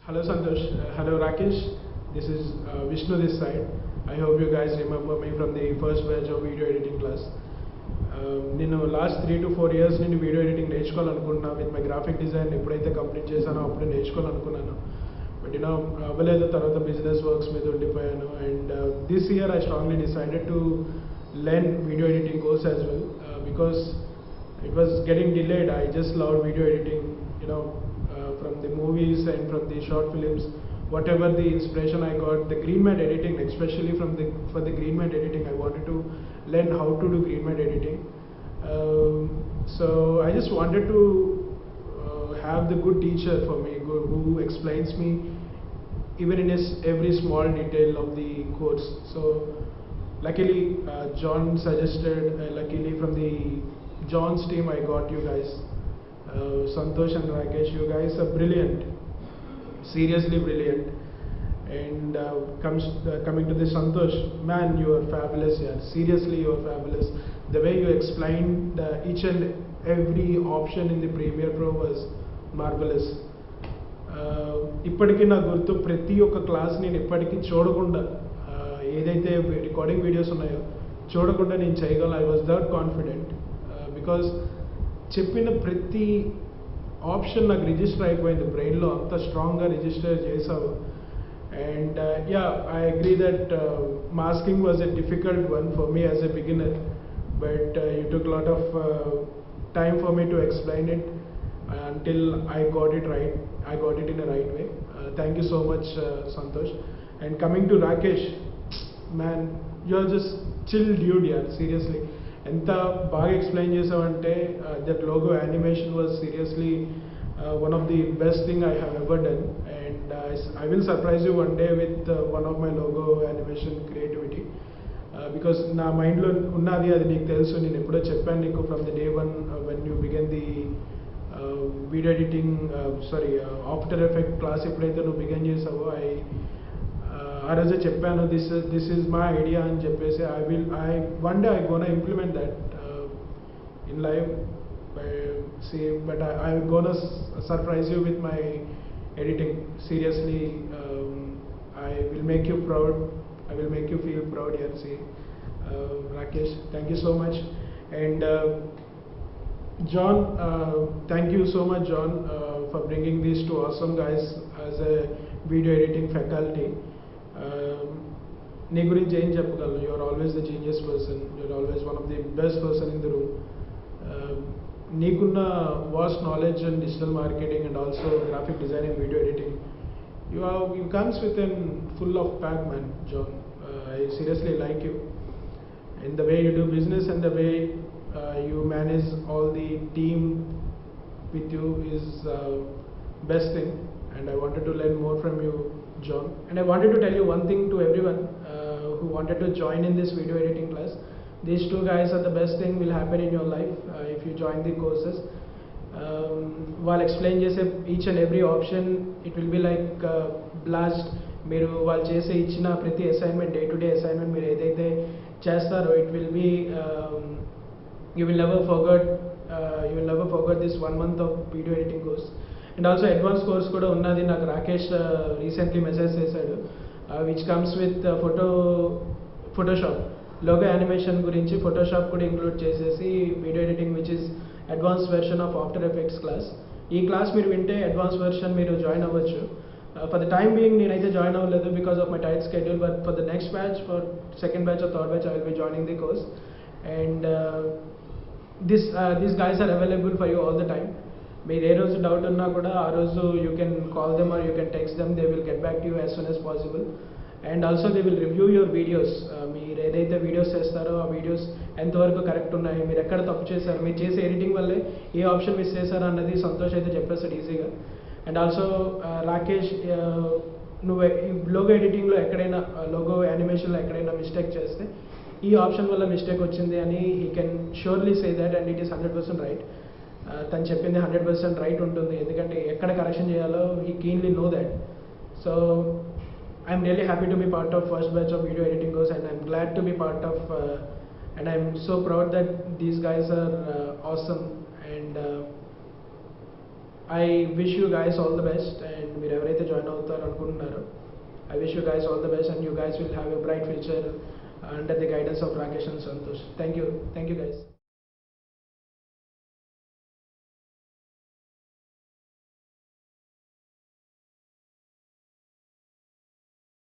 Hello Santosh, hello Rakesh. This is Vishnu this side. I hope you guys remember me from the first batch of video editing class. నేను last 3 to 4 years నేను video editing నేర్చుకోవాలనుకుంటున్నా with my graphic design ఎప్పుడైతే complete చేశానో అప్పుడే నేర్చుకోవాలనుకున్నాను but అవ్వలేదు తర్వాత business works మీద ఉండిపోయాను and this year I strongly decided to learn video editing course as well because it was getting delayed. I just loved video editing, from the movies and from the short films. Whatever the inspiration I got, the green mat editing, especially for the green mat editing, I wanted to learn how to do green mat editing. So I just wanted to have the good teacher for me who explains me even in every small detail of the course. So luckily John suggested, luckily from the John's team I got you guys. Santosh and Rakesh, you guys are brilliant, seriously brilliant. And coming to the Santosh, man, you are fabulous. Yeah, seriously, you are fabulous. The way you explained each and every option in the Premiere Pro was marvelous. ఇప్పటికీ నా గుర్తు ప్రతి ఒక్క class నేను ఇప్పటికీ చూడకుండా ఏదైతే recording videos ఉన్నాయో చూడకుండా నేను చేయగలను. I was that confident because చెప్పిన ప్రతి ఆప్షన్ నాకు రిజిస్టర్ అయిపోయింది బ్రెయిన్లో, అంత స్ట్రాంగ్గా రిజిస్టర్ చేసావు. And I agree that masking was a difficult one for me as a beginner, but you took lot of time for me to explain it until I got it right. I got it in a right way. Thank you so much, Santosh. And coming to Rakesh, man, you're just chill dude, yeah, seriously. ఎంత బాగా explain చేసావంటే that logo animation was seriously one of the best thing I have ever done. And I will surprise you one day with one of my logo animation creativity, because నా మైండ్లో ఉన్నది, అది నీకు తెలుసు. నేను ఎప్పుడో చెప్పాను నీకు from the day one when you began the video editing After Effect class ఎప్పుడైతే నువ్వు బిగన్ చేసావో ఆ రోజే చెప్పాను దిస్ ఈజ్ మై ఐడియా అని చెప్పేసి one day I gonna implement that in live. But I gonna surprise you with my editing. Seriously I will make you proud. I will make you feel proud here. See, Rakesh, thank you so much. And John, thank you so much, John, for bringing these two awesome guys as a video editing faculty. నీ గురించి ఏం చెప్పగలను? You are always the genius person. You are always one of the best person in the room. నీకున్న vast knowledge in digital marketing and also graphic design and video editing, you comes within full of pack, man, John. I seriously like you, and the way you do business and the way you manage all the team with you is best thing. And I wanted to learn more from you, John. And I wanted to tell you one thing to everyone who wanted to join in this video editing class. These two guys are the best thing will happen in your life if you join the courses. వాళ్ళు explain చేసే each and every option it will be like blast. మీరు వాళ్ళు చేసే ఇచ్చిన ప్రతి assignment, day to day assignment మీరు ఏదైతే చేస్తారో it will be you will never forget this 1 month of video editing course. And also advance course కూడా ఉన్నది. నాకు రాకేష్ రీసెంట్లీ మెసేజ్ చేశాడు, which comes with Photoshop logo animation గురించి ఫోటోషాప్ కూడా include చేసేసి video editing which is advance version of After Effects class. ఈ class మీరు వింటే అడ్వాన్స్ వెర్షన్ మీరు జాయిన్ అవ్వచ్చు. ఫర్ ద టైమ్ బీయింగ్ నేనైతే జాయిన్ అవ్వలేదు because of my tight schedule, but for the next batch, for second batch or third batch, I will be joining the course. And these guys are available for you all the time. మీరు ఏ రోజు doubt ఉన్నా కూడా ఆ రోజు you can call them or you can text them. They will get back to you as soon as possible. And also they will review your videos. మీరు ఏదైతే videos చేస్తారో ఆ వీడియోస్ ఎంతవరకు కరెక్ట్ ఉన్నాయి, మీరు ఎక్కడ తప్పు చేశారు, మీరు చేసే ఎడిటింగ్ వల్లే ఏ ఆప్షన్ మిస్ చేశారు అన్నది సంతోష్ అయితే చెప్పేస్తాడు ఈజీగా. అండ్ ఆల్సో రాకేష్, నువ్వు లోగో ఎడిటింగ్లో ఎక్కడైనా లోగో యానిమేషన్లో ఎక్కడైనా మిస్టేక్ చేస్తే ఈ ఆప్షన్ వల్ల మిస్టేక్ వచ్చింది అని he can surely say that, and it is 100% right. తను చెప్పింది 100% రైట్ ఉంటుంది, ఎందుకంటే ఎక్కడ కరెక్షన్ చేయాలో he keenly know that. So I'm really happy to be part of first batch of video editing course, and I'm glad to be part of and I'm so proud that these guys are awesome. And I wish you guys all the best. And మీరు ఎవరైతే join అవుతారు అనుకుంటున్నారో I wish you guys all the best and you guys will have a bright future under the guidance of Rakesh and Santosh. Thank you guys.